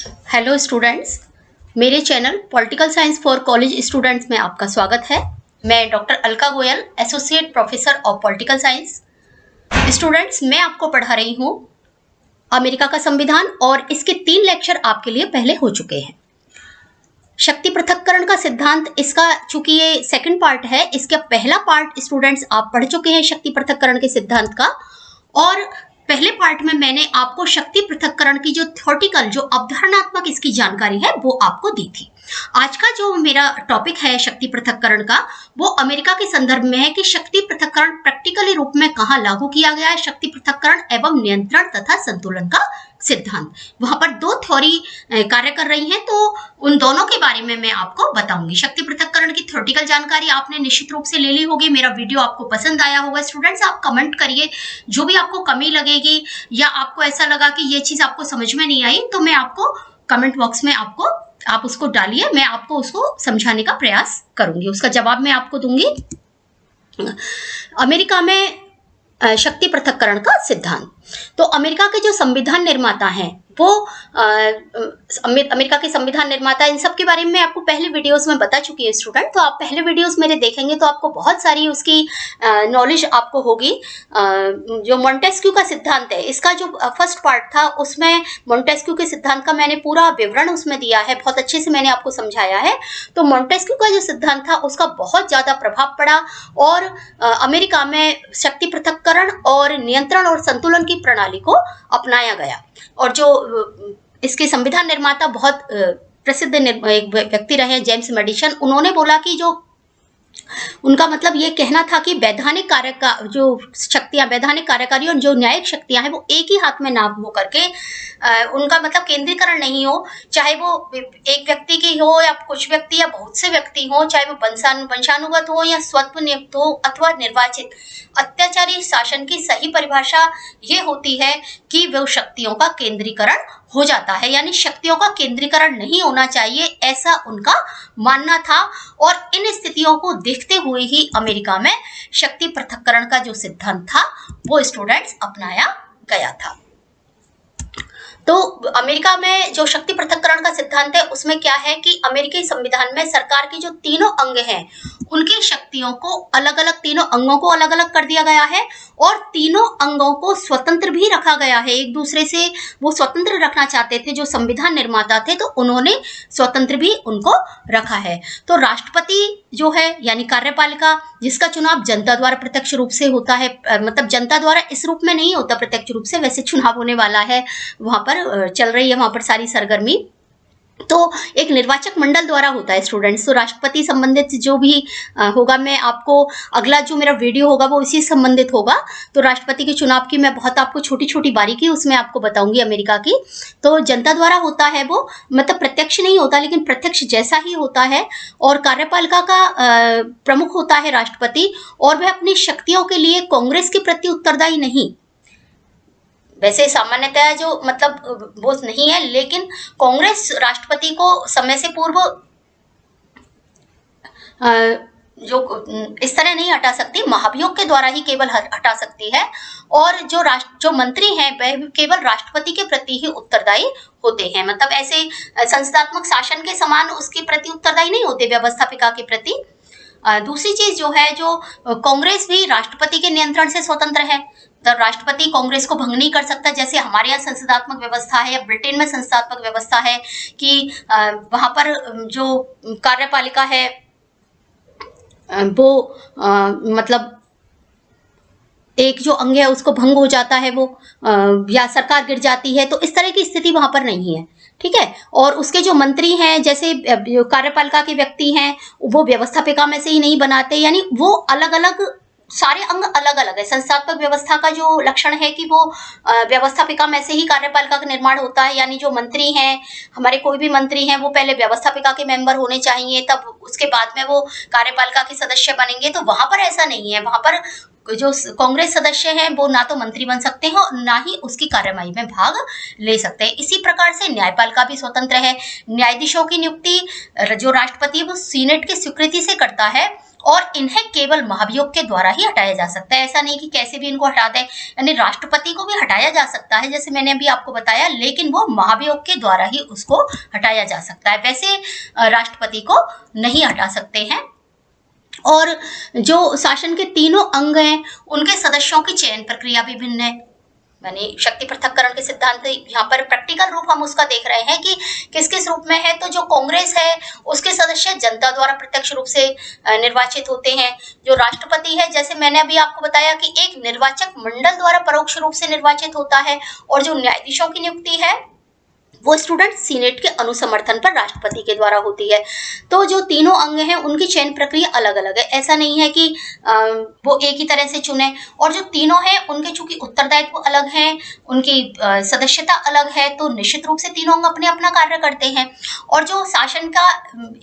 Hello students, मेरे channel political science for college students में आपका स्वागत है। मैं doctor Alka Goyal, associate professor of political science. Students, मैं आपको पढ़ा रही हूँ अमेरिका का संविधान और इसके 3 लेक्चर आपके लिए पहले हो चुके हैं। शक्ति पृथक्करण का सिद्धांत, इसका चूंकि ये सेकंड पार्ट है, इसका पहला पार्ट स्टूडेंट्स आप पढ़ चुके हैं शक्ति पृथक्करण के सिद्धांत का। और पहले पार्ट में मैंने आपको शक्ति पृथक्करण की जो थ्योरेटिकल, जो अवधारणात्मक इसकी जानकारी है वो आपको दी थी। आज का जो मेरा टॉपिक है शक्ति पृथक्करण का, वो अमेरिका के संदर्भ में है कि शक्ति पृथक्करण प्रैक्टिकली रूप में कहाँ लागू किया गया है। शक्ति पृथक्करण एवं नियंत्रण तथा संतुलन का सिद्धांत, वहां पर 2 थ्योरी कार्य कर रही हैं, तो उन दोनों के बारे में मैं आपको बताऊंगी। शक्ति पृथक्करण की थ्योरेटिकल जानकारी आपने निश्चित रूप से ले ली होगी। मेरा वीडियो आपको पसंद आया होगा। स्टूडेंट्स, आप कमेंट करिए जो भी आपको कमी लगेगी या आपको ऐसा लगा कि ये चीज आपको समझ में नहीं आई, तो मैं आपको कमेंट बॉक्स में आप उसको डालिए, मैं आपको उसको समझाने का प्रयास करूंगी, उसका जवाब मैं आपको दूंगी। अमेरिका में शक्ति पृथक्करण का सिद्धांत, तो अमेरिका के जो संविधान निर्माता हैं वो अमेरिका के संविधान निर्माता, इन सब के बारे में आपको पहले वीडियोस में बता चुकी है स्टूडेंट। तो आप पहले वीडियोस मेरे देखेंगे तो आपको बहुत सारी उसकी नॉलेज आपको होगी। जो मोंटेस्क्यू का सिद्धांत है, इसका जो फर्स्ट पार्ट था उसमें मोंटेस्क्यू के सिद्धांत का मैंने पूरा विवरण उसमें दिया है, बहुत अच्छे से मैंने आपको समझाया है। तो मोंटेस्क्यू का जो सिद्धांत था उसका बहुत ज्यादा प्रभाव पड़ा और अमेरिका में शक्ति पृथक्करण और नियंत्रण और संतुलन की प्रणाली को अपनाया गया। और जो इसके संविधान निर्माता बहुत प्रसिद्ध एक व्यक्ति रहे, जेम्स मेडिसन, उन्होंने बोला कि जो उनका मतलब ये कहना था कि वैधानिक कार्य का जो शक्तियां, वैधानिक कार्यकारी और जो न्यायिक शक्तियां हैं वो एक ही हाथ में ना हो करके, उनका मतलब केंद्रीकरण नहीं हो, चाहे वो एक व्यक्ति की हो या कुछ व्यक्ति या बहुत से व्यक्ति हो, चाहे वो वंशानुगत हो या स्वत्व नियुक्त हो अथवा निर्वाचित। अत्याचारी शासन की सही परिभाषा ये होती है कि वो शक्तियों का केंद्रीकरण हो जाता है, यानी शक्तियों का केंद्रीकरण नहीं होना चाहिए, ऐसा उनका मानना था। और इन स्थितियों को देखते हुए ही अमेरिका में शक्ति पृथक्करण का जो सिद्धांत था वो स्टूडेंट्स अपनाया गया था। तो अमेरिका में जो शक्ति पृथक्करण का सिद्धांत है उसमें क्या है कि अमेरिकी संविधान में सरकार की जो तीनों अंग हैं उनकी शक्तियों को अलग अलग, तीनों अंगों को अलग अलग कर दिया गया है और तीनों अंगों को स्वतंत्र भी रखा गया है। एक दूसरे से वो स्वतंत्र रखना चाहते थे, जो संविधान निर्माता थे, तो उन्होंने स्वतंत्र भी उनको रखा है। तो राष्ट्रपति जो है यानी कार्यपालिका, जिसका चुनाव जनता द्वारा प्रत्यक्ष रूप से होता है, मतलब जनता द्वारा इस रूप में नहीं होता प्रत्यक्ष रूप से, वैसे चुनाव होने वाला है, वहां पर चल रही है वहां पर सारी सरगर्मी, तो एक निर्वाचक मंडल द्वारा होता है स्टूडेंट्स। तो राष्ट्रपति संबंधित जो भी होगा, मैं आपको अगला जो मेरा वीडियो होगा वो इसी संबंधित होगा। तो राष्ट्रपति के चुनाव की मैं बहुत आपको छोटी छोटी बारीकी उसमें आपको बताऊंगी अमेरिका की। तो जनता द्वारा होता है वो, मतलब प्रत्यक्ष नहीं होता लेकिन प्रत्यक्ष जैसा ही होता है। और कार्यपालिका का प्रमुख होता है राष्ट्रपति, और वह अपनी शक्तियों के लिए कांग्रेस के प्रति उत्तरदायी नहीं, वैसे सामान्यतः जो मतलब वो नहीं है, लेकिन कांग्रेस राष्ट्रपति को समय से पूर्व जो इस तरह नहीं हटा सकती, महाभियोग के द्वारा ही केवल हटा सकती है। और जो मंत्री हैं वह केवल राष्ट्रपति के प्रति ही उत्तरदायी होते हैं, मतलब ऐसे संसदात्मक शासन के समान उसके प्रति उत्तरदायी नहीं होते, व्यवस्थापिका के प्रति। दूसरी चीज जो है, जो कांग्रेस भी राष्ट्रपति के नियंत्रण से स्वतंत्र है, तो राष्ट्रपति कांग्रेस को भंग नहीं कर सकता। जैसे हमारे यहाँ संसदात्मक व्यवस्था है या ब्रिटेन में संसदात्मक व्यवस्था है कि वहां पर जो कार्यपालिका है वो मतलब एक जो अंग है उसको भंग हो जाता है वो, या सरकार गिर जाती है, तो इस तरह की स्थिति वहां पर नहीं है, ठीक है। और उसके जो मंत्री हैं, जैसे कार्यपालिका के व्यक्ति हैं, वो व्यवस्थापिका में से ही नहीं बनाते, यानी वो अलग अलग, सारे अंग अलग अलग है। संस्थात्मक व्यवस्था का जो लक्षण है कि वो व्यवस्थापिका में से ही कार्यपालिका का निर्माण होता है, यानी जो मंत्री हैं, हमारे कोई भी मंत्री हैं, वो पहले व्यवस्थापिका के मेंबर होने चाहिए, तब उसके बाद में वो कार्यपालिका के सदस्य बनेंगे। तो वहां पर ऐसा नहीं है, वहां पर जो कांग्रेस सदस्य हैं वो ना तो मंत्री बन सकते हैं और ना ही उसकी कार्यवाही में भाग ले सकते हैं। इसी प्रकार से न्यायपालिका भी स्वतंत्र है। न्यायाधीशों की नियुक्ति जो राष्ट्रपति है वो सीनेट की स्वीकृति से करता है और इन्हें केवल महाभियोग के द्वारा ही हटाया जा सकता है। ऐसा नहीं कि कैसे भी इनको हटा दें, यानी राष्ट्रपति को भी हटाया जा सकता है जैसे मैंने अभी आपको बताया, लेकिन वो महाभियोग के द्वारा ही उसको हटाया जा सकता है, वैसे राष्ट्रपति को नहीं हटा सकते हैं। और जो शासन के तीनों अंग हैं उनके सदस्यों की चयन प्रक्रिया भी भिन्न है, यानी शक्ति पृथक्करण के सिद्धांत यहाँ पर प्रैक्टिकल रूप हम उसका देख रहे हैं कि किस किस रूप में है। तो जो कांग्रेस है उसके सदस्य जनता द्वारा प्रत्यक्ष रूप से निर्वाचित होते हैं। जो राष्ट्रपति है जैसे मैंने अभी आपको बताया कि एक निर्वाचक मंडल द्वारा परोक्ष रूप से निर्वाचित होता है। और जो न्यायाधीशों की नियुक्ति है वो स्टूडेंट सीनेट के अनुसमर्थन पर राष्ट्रपति के द्वारा होती है। तो जो तीनों अंग हैं उनकी चयन प्रक्रिया अलग अलग है, ऐसा नहीं है कि वो एक ही तरह से चुने। और जो तीनों हैं उनके चूंकि उत्तरदायित्व अलग हैं, उनकी सदस्यता अलग है, तो निश्चित रूप से तीनों अंग अपने अपना कार्य करते हैं। और जो शासन का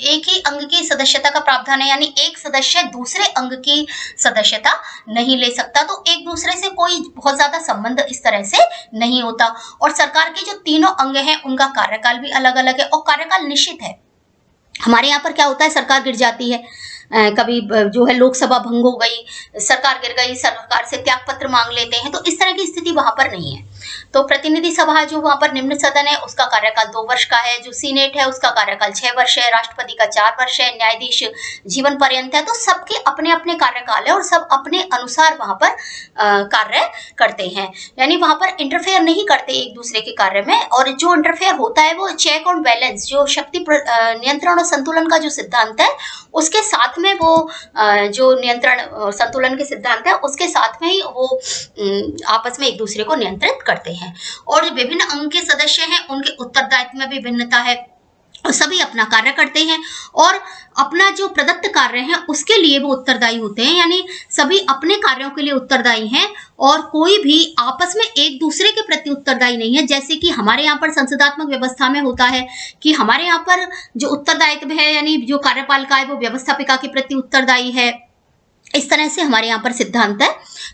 एक ही अंग की सदस्यता का प्रावधान है, यानी एक सदस्य दूसरे अंग की सदस्यता नहीं ले सकता, तो एक दूसरे से कोई बहुत ज्यादा संबंध इस तरह से नहीं होता। और सरकार के जो तीनों अंग हैं उनका कार्यकाल भी अलग अलग है और कार्यकाल निश्चित है। हमारे यहाँ पर क्या होता है, सरकार गिर जाती है, कभी जो है लोकसभा भंग हो गई, सरकार गिर गई, सरकार से त्यागपत्र मांग लेते हैं, तो इस तरह की स्थिति वहां पर नहीं है। तो प्रतिनिधि सभा जो वहां पर निम्न सदन है उसका कार्यकाल 2 वर्ष का है, जो सीनेट है उसका कार्यकाल 6 वर्ष है, राष्ट्रपति का 4 वर्ष है, न्यायाधीश जीवन पर्यंत है। तो सबके अपने अपने कार्यकाल है और सब अपने अनुसार वहां पर कार्य करते हैं, यानी वहां पर इंटरफेयर नहीं करते एक दूसरे के कार्य में। और जो इंटरफेयर होता है वो चेक और बैलेंस, जो शक्ति नियंत्रण और संतुलन का जो सिद्धांत है उसके साथ में वो जो नियंत्रण संतुलन के सिद्धांत है उसके साथ में ही वो आपस में एक दूसरे को नियंत्रित करते हैं। और जो विभिन्न अंग के सदस्य हैं उनके उत्तरदायित्व में भी भिन्नता है, सभी अपना कार्य करते हैं और अपना जो प्रदत्त कार्य है उसके लिए वो उत्तरदायी होते हैं, यानी सभी अपने कार्यों के लिए उत्तरदायी हैं और कोई भी आपस में एक दूसरे के प्रति उत्तरदायी नहीं है। जैसे कि हमारे यहाँ पर संसदात्मक व्यवस्था में होता है कि हमारे यहाँ पर जो उत्तरदायित्व है, यानी जो कार्यपालिका है वो व्यवस्थापिका के प्रति उत्तरदायी है, इस तरह से हमारे यहाँ पर सिद्धांत है।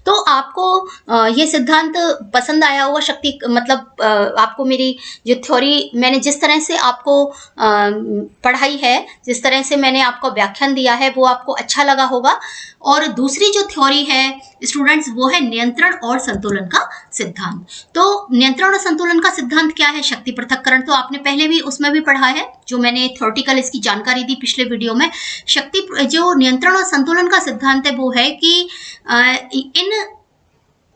तो आपको ये सिद्धांत पसंद आया होगा, शक्ति मतलब आपको मेरी जो थ्योरी मैंने जिस तरह से आपको पढ़ाई है, जिस तरह से मैंने आपको व्याख्यान दिया है वो आपको अच्छा लगा होगा। और दूसरी जो थ्योरी है स्टूडेंट्स वो है नियंत्रण और संतुलन का सिद्धांत। तो नियंत्रण और संतुलन का सिद्धांत क्या है, शक्ति पृथक्करण तो आपने पहले भी उसमें भी पढ़ा है, जो मैंने थ्योरेटिकल इसकी जानकारी दी पिछले वीडियो में। शक्ति जो नियंत्रण और संतुलन का सिद्धांत है वो है कि इन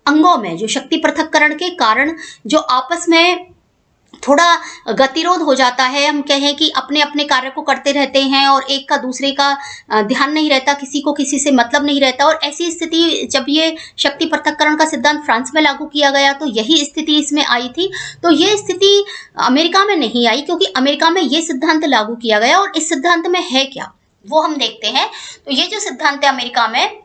अंगों में जो शक्ति पृथक्करण के कारण जो आपस में थोड़ा गतिरोध हो जाता है, हम कहें कि अपने अपने कार्य को करते रहते हैं और एक का दूसरे का ध्यान नहीं रहता, किसी को किसी से मतलब नहीं रहता। और ऐसी स्थिति जब ये शक्ति पृथक्करण का सिद्धांत फ्रांस में लागू किया गया तो यही स्थिति इसमें आई थी। तो ये स्थिति अमेरिका में नहीं आई, क्योंकि अमेरिका में ये सिद्धांत लागू किया गया। और इस सिद्धांत में है क्या वो हम देखते हैं। तो ये जो सिद्धांत है अमेरिका में,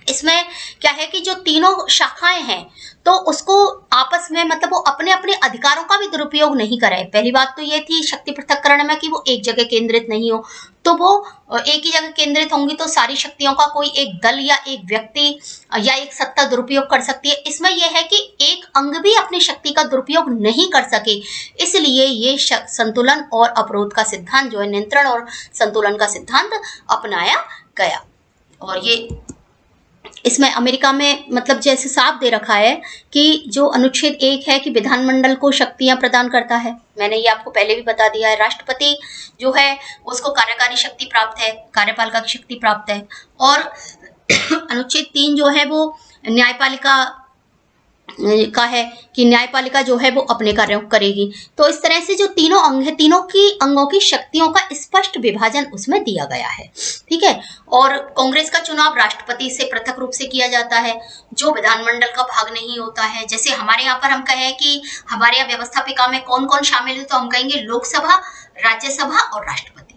इसमें क्या है कि जो तीनों शाखाएं हैं तो उसको आपस में मतलब वो अपने अपने अधिकारों का भी दुरुपयोग नहीं करे। पहली बात तो ये थी शक्ति पृथक्करण में कि वो एक जगह केंद्रित नहीं हो, तो वो एक ही जगह केंद्रित होंगी तो सारी शक्तियों का कोई एक दल या एक व्यक्ति या एक सत्ता दुरुपयोग कर सकती है। इसमें यह है कि एक अंग भी अपनी शक्ति का दुरुपयोग नहीं कर सके, इसलिए ये संतुलन और अवरोध का सिद्धांत जो है नियंत्रण और संतुलन का सिद्धांत अपनाया गया। और ये इसमें अमेरिका में मतलब जैसे साफ दे रखा है कि जो अनुच्छेद 1 है कि विधानमंडल को शक्तियां प्रदान करता है, मैंने ये आपको पहले भी बता दिया है। राष्ट्रपति जो है उसको कार्यकारी शक्ति प्राप्त है, कार्यपालिका की शक्ति प्राप्त है। और अनुच्छेद 3 जो है वो न्यायपालिका का है कि न्यायपालिका जो है वो अपने कार्यों को करेगी। तो इस तरह से जो तीनों अंग है, तीनों की अंगों की शक्तियों का स्पष्ट विभाजन उसमें दिया गया है, ठीक है। और कांग्रेस का चुनाव राष्ट्रपति से पृथक रूप से किया जाता है, जो विधानमंडल का भाग नहीं होता है। जैसे हमारे यहाँ पर हम कहें कि हमारे यहाँ व्यवस्थापिका में कौन कौन शामिल है, तो हम कहेंगे लोकसभा, राज्यसभा और राष्ट्रपति,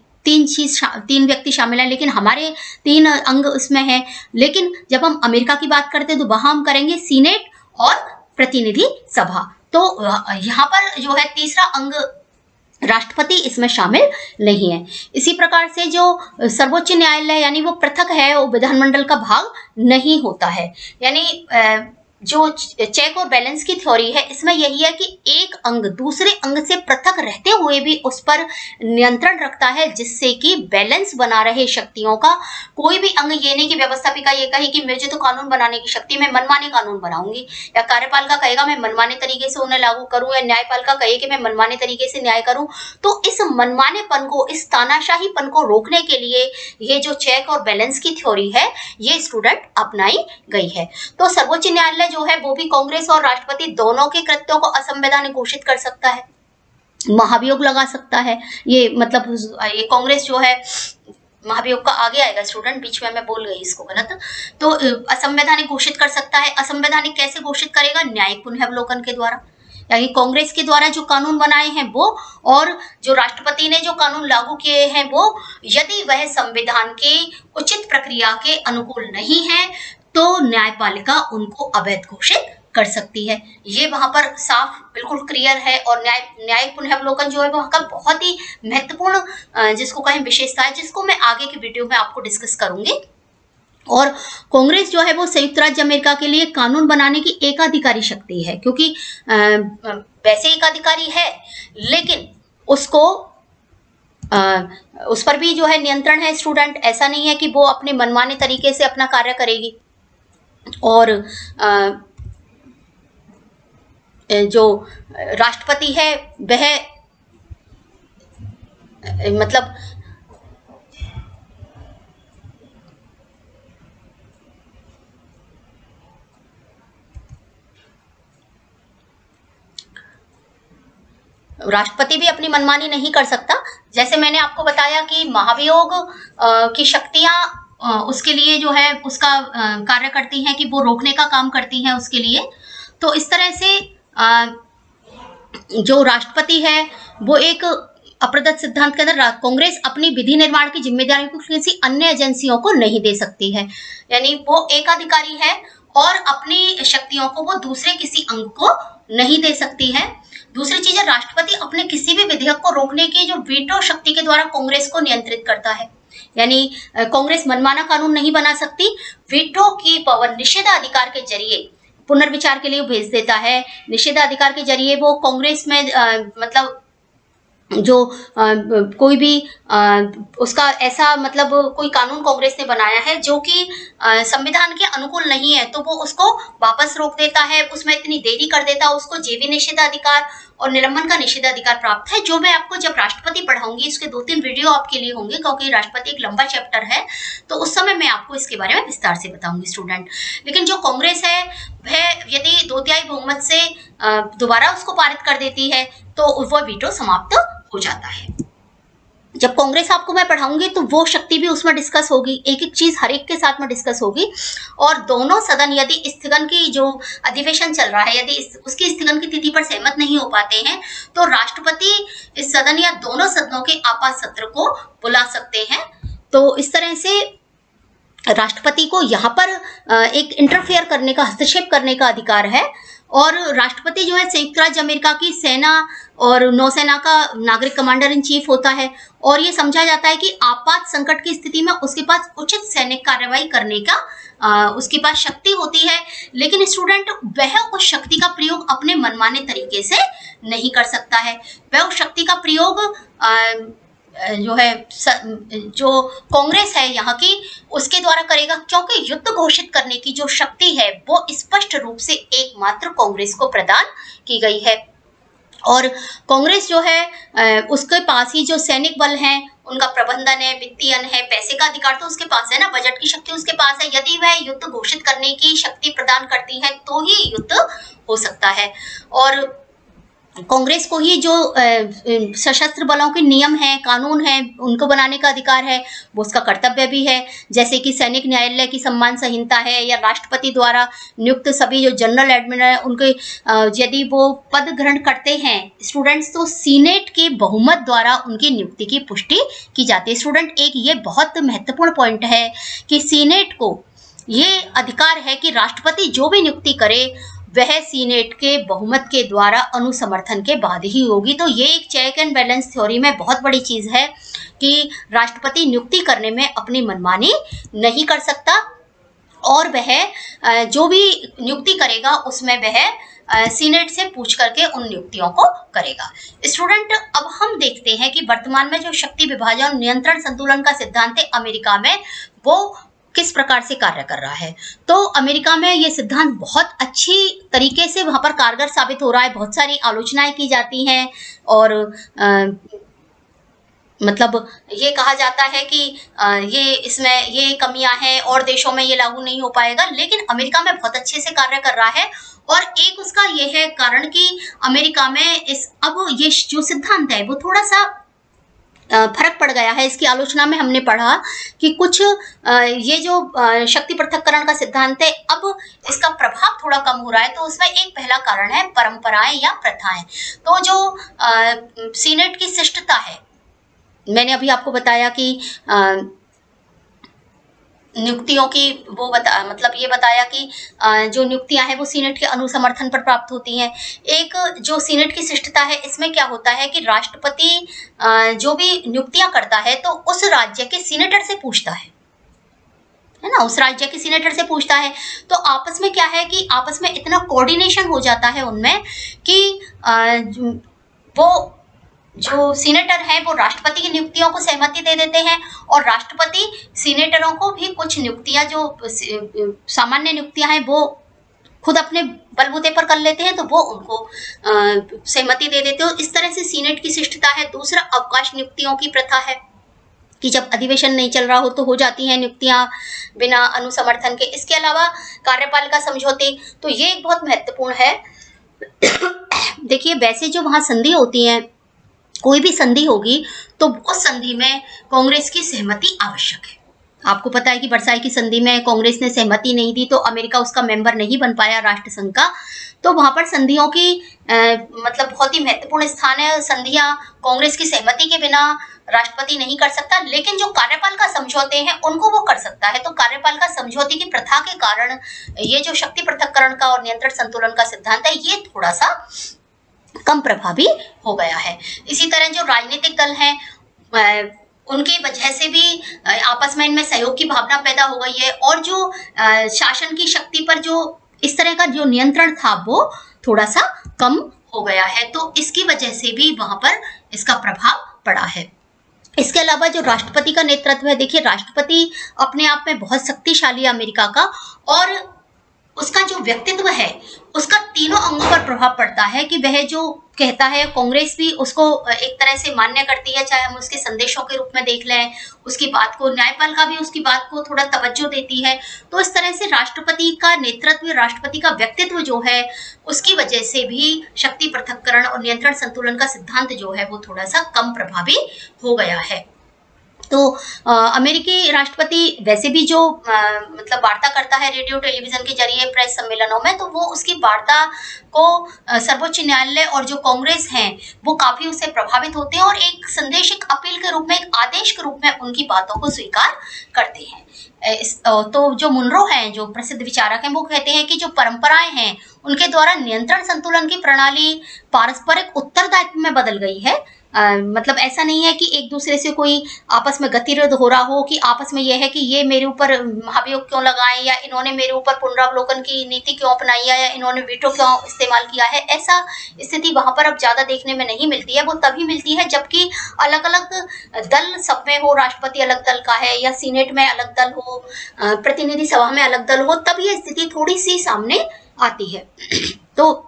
तीन व्यक्ति शामिल हैं, लेकिन हमारे 3 अंग उसमें हैं। लेकिन जब हम अमेरिका की बात करते हैं तो वहां हम करेंगे सीनेट और प्रतिनिधि सभा। तो यहाँ पर जो है तीसरा अंग राष्ट्रपति इसमें शामिल नहीं है। इसी प्रकार से जो सर्वोच्च न्यायालय यानी वो पृथक है, वो विधानमंडल का भाग नहीं होता है। यानी जो चेक और बैलेंस की थ्योरी है, इसमें यही है कि एक अंग दूसरे अंग से पृथक रहते हुए भी उस पर नियंत्रण रखता है, जिससे कि बैलेंस बना रहे शक्तियों का। कोई भी अंग ये नहीं कि व्यवस्थापिका ये कहे कि मुझे तो कानून बनाने की शक्ति, मैं मनमाने कानून बनाऊंगी, या कार्यपालिका कहेगा मैं मनमाने तरीके से उन्हें लागू करूं, या न्यायपालिका कहे कि मैं मनमाने तरीके से न्याय करूं। तो इस मनमानेपन को, इस तानाशाहीपन को रोकने के लिए ये जो चेक और बैलेंस की थ्योरी है, ये स्टूडेंट अपनाई गई है। तो सर्वोच्च न्यायालय जो है वो भी कांग्रेस और राष्ट्रपति दोनों के कृत्यों को असंवैधानिक घोषित कर सकता है, महाभियोग लगा सकता है। ये मतलब ये कांग्रेस जो है महाभियोग का आगे आएगा स्टूडेंट, बीच में मैं बोल गई इसको गलत। तो असंवैधानिक घोषित कर सकता है। असंवैधानिक कैसे घोषित करेगा? न्यायिक पुनर्वलोकन के द्वारा, यानी कांग्रेस के द्वारा जो कानून बनाए हैं वो, और जो राष्ट्रपति ने जो कानून लागू किए हैं वो, यदि वह संविधान के उचित प्रक्रिया के अनुकूल नहीं है तो न्यायपालिका उनको अवैध घोषित कर सकती है। ये वहां पर साफ बिल्कुल क्लियर है। और न्यायिक पुनर्वलोकन जो है वहां का बहुत ही महत्वपूर्ण जिसको कहें विशेषता है, जिसको मैं आगे की वीडियो में आपको डिस्कस करूंगी। और कांग्रेस जो है वो संयुक्त राज्य अमेरिका के लिए कानून बनाने की एकाधिकारी शक्ति है, क्योंकि वैसे एकाधिकारी है लेकिन उसको उस पर भी जो है नियंत्रण है स्टूडेंट। ऐसा नहीं है कि वो अपने मनमाने तरीके से अपना कार्य करेगी। और जो राष्ट्रपति है वह मतलब राष्ट्रपति भी अपनी मनमानी नहीं कर सकता। जैसे मैंने आपको बताया कि महाभियोग की शक्तियां उसके लिए जो है उसका कार्य करती हैं कि वो रोकने का काम करती हैं उसके लिए। तो इस तरह से जो राष्ट्रपति है वो एक अप्रदत्त सिद्धांत के अंदर कांग्रेस अपनी विधि निर्माण की जिम्मेदारी को किसी अन्य एजेंसियों को नहीं दे सकती है, यानी वो एकाधिकारी है और अपनी शक्तियों को वो दूसरे किसी अंग को नहीं दे सकती है। दूसरी चीज है, राष्ट्रपति अपने किसी भी विधेयक को रोकने की जो वीटो शक्ति के द्वारा कांग्रेस को नियंत्रित करता है, यानी कांग्रेस मनमाना कानून नहीं बना सकती। वीटो की पावर निषेधाधिकार के जरिए पुनर्विचार के लिए भेज देता है। निषेधाधिकार के जरिए वो कांग्रेस में मतलब जो कोई भी उसका ऐसा मतलब कोई कानून कांग्रेस ने बनाया है जो कि संविधान के अनुकूल नहीं है तो वो उसको वापस रोक देता है, उसमें इतनी देरी कर देता है, उसको जेवी निषेधाधिकार और निलंबन का निषेधाधिकार प्राप्त है, जो मैं आपको जब राष्ट्रपति पढ़ाऊंगी इसके 2-3 वीडियो आपके लिए होंगे, क्योंकि राष्ट्रपति एक लंबा चैप्टर है तो उस समय मैं आपको इसके बारे में विस्तार से बताऊंगी स्टूडेंट। लेकिन जो कांग्रेस है वह यदि 2/3 बहुमत से दोबारा उसको पारित कर देती है तो वह वीटो समाप्त हो जाता है। जब कांग्रेस आपको मैं पढ़ाऊंगी तो वो शक्ति भी उसमें डिस्कस होगी, एक एक चीज हर एक के साथ में डिस्कस होगी। और दोनों सदन यदि स्थगन की जो अधिवेशन चल रहा है यदि उसकी स्थगन की तिथि पर सहमत नहीं हो पाते हैं तो राष्ट्रपति इस सदन या दोनों सदनों के आपात सत्र को बुला सकते हैं। तो इस तरह से राष्ट्रपति को यहाँ पर एक इंटरफेयर करने का, हस्तक्षेप करने का अधिकार है। और राष्ट्रपति जो है संयुक्त राज्य अमेरिका की सेना और नौसेना का नागरिक कमांडर इन चीफ होता है और ये समझा जाता है कि आपात संकट की स्थिति में उसके पास उचित सैनिक कार्रवाई करने का उसके पास शक्ति होती है। लेकिन स्टूडेंट वह उस शक्ति का प्रयोग अपने मनमाने तरीके से नहीं कर सकता है, वह उस शक्ति का प्रयोग जो है जो कांग्रेस है यहाँ की उसके द्वारा करेगा, क्योंकि युद्ध घोषित करने की जो शक्ति है वो स्पष्ट रूप से एकमात्र कांग्रेस को प्रदान की गई है। और कांग्रेस जो है उसके पास ही जो सैनिक बल हैं उनका प्रबंधन है, वित्तीयन है, पैसे का अधिकार तो उसके पास है ना, बजट की शक्ति उसके पास है। यदि वह युद्ध घोषित करने की शक्ति प्रदान करती है तो ही युद्ध हो सकता है। और कांग्रेस को ही जो सशस्त्र बलों के नियम हैं, कानून हैं, उनको बनाने का अधिकार है, वो उसका कर्तव्य भी है। जैसे कि सैनिक न्यायालय की सम्मान संहिता है या राष्ट्रपति द्वारा नियुक्त सभी जो जनरल एडमिन है उनके यदि वो पद ग्रहण करते हैं स्टूडेंट्स तो सीनेट के बहुमत द्वारा उनकी नियुक्ति की पुष्टि की जाती है। स्टूडेंट एक ये बहुत महत्वपूर्ण पॉइंट है कि सीनेट को ये अधिकार है कि राष्ट्रपति जो भी नियुक्ति करे वह सीनेट के बहुमत के द्वारा अनुसमर्थन के बाद ही होगी। तो ये एक चेक एंड बैलेंस थ्योरी में बहुत बड़ी चीज है कि राष्ट्रपति नियुक्ति करने में अपनी मनमानी नहीं कर सकता। और वह जो भी नियुक्ति करेगा उसमें वह सीनेट से पूछ करके उन नियुक्तियों को करेगा। स्टूडेंट, अब हम देखते हैं कि वर्तमान में जो शक्ति विभाजन नियंत्रण संतुलन का सिद्धांत है अमेरिका में, वो किस प्रकार से कार्य कर रहा है। तो अमेरिका में ये सिद्धांत बहुत अच्छी तरीके से वहां पर कारगर साबित हो रहा है। बहुत सारी आलोचनाएं की जाती हैं और मतलब ये कहा जाता है कि ये इसमें ये कमियां हैं और देशों में ये लागू नहीं हो पाएगा, लेकिन अमेरिका में बहुत अच्छे से कार्य कर रहा है। और एक उसका ये है कारण कि अमेरिका में अब ये जो सिद्धांत है वो थोड़ा सा फर्क पड़ गया है। इसकी आलोचना में हमने पढ़ा कि कुछ ये जो शक्ति पृथक्करण का सिद्धांत है, अब इसका प्रभाव थोड़ा कम हो रहा है। तो उसमें एक पहला कारण है परंपराएं या प्रथाएं। तो जो सीनेट की शिष्टता है, मैंने अभी आपको बताया कि नियुक्तियों की मतलब ये बताया कि जो नियुक्तियां हैं वो सीनेट के अनुसमर्थन पर प्राप्त होती हैं। एक जो सीनेट की शिष्टता है, इसमें क्या होता है कि राष्ट्रपति जो भी नियुक्तियां करता है तो उस राज्य के सीनेटर से पूछता है ना, उस राज्य के सीनेटर से पूछता है। तो आपस में क्या है कि आपस में इतना कोऑर्डिनेशन हो जाता है उनमें कि वो जो सीनेटर हैं वो राष्ट्रपति की नियुक्तियों को सहमति दे देते हैं और राष्ट्रपति सीनेटरों को भी कुछ नियुक्तियां जो सामान्य नियुक्तियां हैं वो खुद अपने बलबूते पर कर लेते हैं, तो वो उनको सहमति दे देते हो। इस तरह से सीनेट की शिष्टता है। दूसरा, अवकाश नियुक्तियों की प्रथा है कि जब अधिवेशन नहीं चल रहा हो तो हो जाती हैं नियुक्तियां बिना अनुसमर्थन के। इसके अलावा कार्यपालिका समझौते, तो ये एक बहुत महत्वपूर्ण है। देखिए, वैसे जो वहां संधि होती है, कोई भी संधि होगी तो उस संधि में कांग्रेस की सहमति आवश्यक है। आपको पता है कि वर्साई की संधि में कांग्रेस ने सहमति नहीं दी तो अमेरिका उसका मेंबर नहीं बन पाया राष्ट्र संघ का। तो वहां पर संधियों की मतलब बहुत ही महत्वपूर्ण स्थान है। संधियां कांग्रेस की सहमति के बिना राष्ट्रपति नहीं कर सकता, लेकिन जो कार्यपालिका समझौते हैं उनको वो कर सकता है। तो कार्यपालिका समझौते की प्रथा के कारण ये जो शक्ति पृथक्करण का और नियंत्रण संतुलन का सिद्धांत है, ये थोड़ा सा कम प्रभावी हो गया है। इसी तरह जो राजनीतिक दल हैं उनकी वजह से भी आपस में इनमें सहयोग की भावना पैदा हो गई है और जो शासन की शक्ति पर जो इस तरह का जो नियंत्रण था वो थोड़ा सा कम हो गया है। तो इसकी वजह से भी वहां पर इसका प्रभाव पड़ा है। इसके अलावा जो राष्ट्रपति का नेतृत्व है, देखिए राष्ट्रपति अपने आप में बहुत शक्तिशाली है अमेरिका का, और उसका जो व्यक्तित्व है उसका तीनों अंगों पर प्रभाव पड़ता है कि वह जो कहता है कांग्रेस भी उसको एक तरह से मान्य करती है, चाहे हम उसके संदेशों के रूप में देख लें उसकी बात को, न्यायपालिका भी उसकी बात को थोड़ा तवज्जो देती है। तो इस तरह से राष्ट्रपति का नेतृत्व, राष्ट्रपति का व्यक्तित्व जो है उसकी वजह से भी शक्ति पृथक्करण और नियंत्रण संतुलन का सिद्धांत जो है वो थोड़ा सा कम प्रभावी हो गया है। तो अमेरिकी राष्ट्रपति वैसे भी जो मतलब वार्ता करता है रेडियो टेलीविजन के जरिए प्रेस सम्मेलनों में, तो वो उसकी वार्ता को सर्वोच्च न्यायालय और जो कांग्रेस हैं वो काफी उससे प्रभावित होते हैं और एक संदेश, एक अपील के रूप में, एक आदेश के रूप में उनकी बातों को स्वीकार करते हैं। तो जो मुनरो हैं, जो प्रसिद्ध विचारक हैं, वो कहते हैं कि जो परंपराएं हैं उनके द्वारा नियंत्रण संतुलन की प्रणाली पारस्परिक उत्तरदायित्व में बदल गई है। मतलब ऐसा नहीं है कि एक दूसरे से कोई आपस में गतिरोध हो रहा हो कि आपस में यह है कि ये मेरे ऊपर महाभियोग क्यों लगाए, या इन्होंने मेरे ऊपर पुनरावलोकन की नीति क्यों अपनाई है, या इन्होंने वीटो क्यों इस्तेमाल किया है। ऐसा स्थिति वहां पर अब ज्यादा देखने में नहीं मिलती है। वो तभी मिलती है जबकि अलग अलग दल सब में हो, राष्ट्रपति अलग दल का है या सीनेट में अलग दल हो, प्रतिनिधि सभा में अलग दल हो, तब ये स्थिति थोड़ी सी सामने आती है। तो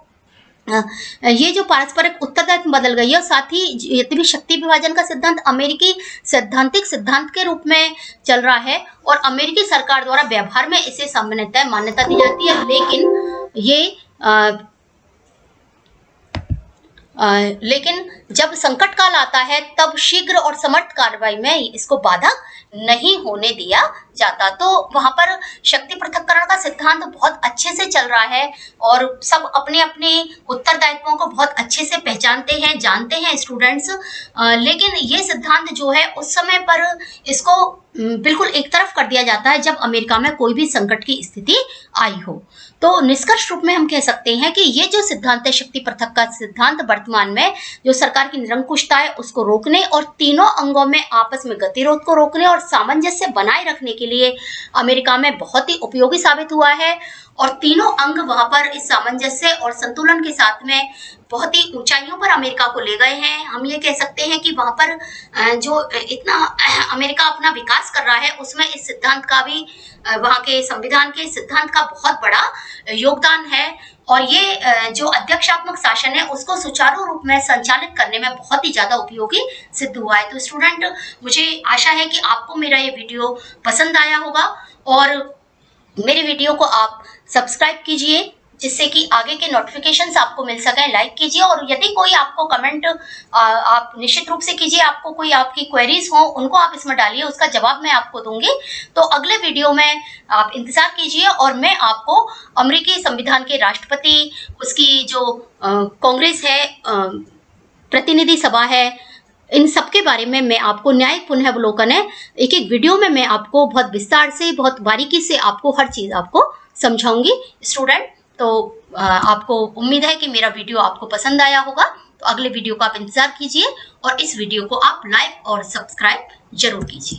ये जो पारस्परिक उत्तरदायित्व बदल गई है, साथ ही यद्यपि शक्ति विभाजन का सिद्धांत अमेरिकी सैद्धांतिक सिद्धांत के रूप में चल रहा है और अमेरिकी सरकार द्वारा व्यवहार में इसे सामान्यतः मान्यता दी जाती है, लेकिन जब संकट काल आता है तब शीघ्र और समर्थ कार्रवाई में इसको बाधक नहीं होने दिया जाता। तो वहां पर शक्ति पृथक्करण का सिद्धांत बहुत अच्छे से चल रहा है और सब अपने अपने उत्तरदायित्वों को बहुत अच्छे से पहचानते हैं, जानते हैं स्टूडेंट्स। लेकिन ये सिद्धांत जो है उस समय पर इसको बिल्कुल एक तरफ कर दिया जाता है जब अमेरिका में कोई भी संकट की स्थिति आई हो। तो निष्कर्ष रूप में हम कह सकते हैं कि ये जो सिद्धांत है शक्ति पृथक का सिद्धांत, वर्तमान में जो सरकार की निरंकुशता है उसको रोकने और तीनों अंगों में आपस में गतिरोध को रोकने और सामंजस्य बनाए रखने के लिए अमेरिका में बहुत ही उपयोगी साबित हुआ है और तीनों अंग वहां पर इस सामंजस्य और संतुलन के साथ में बहुत ही ऊंचाइयों पर अमेरिका को ले गए हैं। हम ये कह सकते हैं कि वहां पर जो इतना अमेरिका अपना विकास कर रहा है उसमें इस सिद्धांत का भी, वहां के संविधान के सिद्धांत का बहुत बड़ा योगदान है और ये जो अध्यक्षात्मक शासन है उसको सुचारू रूप में संचालित करने में बहुत ही ज्यादा उपयोगी सिद्ध हुआ है। तो स्टूडेंट, मुझे आशा है कि आपको मेरा ये वीडियो पसंद आया होगा और मेरे वीडियो को आप सब्सक्राइब कीजिए जिससे कि आगे के नोटिफिकेशंस आपको मिल सके। लाइक कीजिए और यदि कोई आपको कमेंट आप निश्चित रूप से कीजिए, आपको कोई आपकी क्वेरीज हो उनको आप इसमें डालिए, उसका जवाब मैं आपको दूंगी। तो अगले वीडियो में आप इंतजार कीजिए और मैं आपको अमेरिकी संविधान के राष्ट्रपति, उसकी जो कांग्रेस है, प्रतिनिधि सभा है, इन सब के बारे में मैं आपको न्यायिक पुनःवलोकन है एक एक वीडियो में मैं आपको बहुत विस्तार से, बहुत बारीकी से आपको हर चीज आपको समझाऊंगी। स्टूडेंट, तो आपको उम्मीद है कि मेरा वीडियो आपको पसंद आया होगा। तो अगले वीडियो का आप इंतजार कीजिए और इस वीडियो को आप लाइक और सब्सक्राइब जरूर कीजिए।